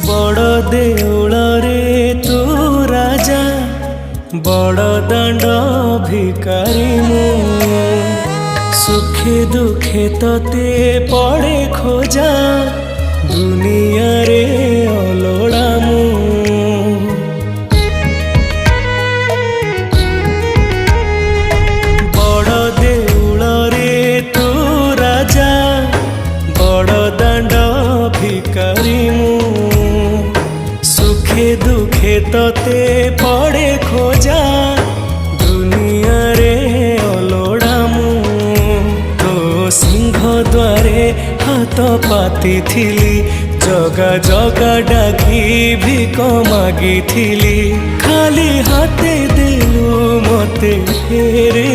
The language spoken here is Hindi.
बड़ देउल रे तू राजा बड़ दांड भिकारी मु सुखे दुखे तते पड़े खोजा दुनिया रे अलोड़ा मु बड़ देउल रे तू राजा बड़ दांड भिकारी मु सुखे दुखे तते पड़े खोजा दुनिया रे अलोड़ा मु तो सिंह द्वारे हाथ पाती थिली जगा जगा डाकी भिक मागी थिली खाली हाथे देलु मते फेरे।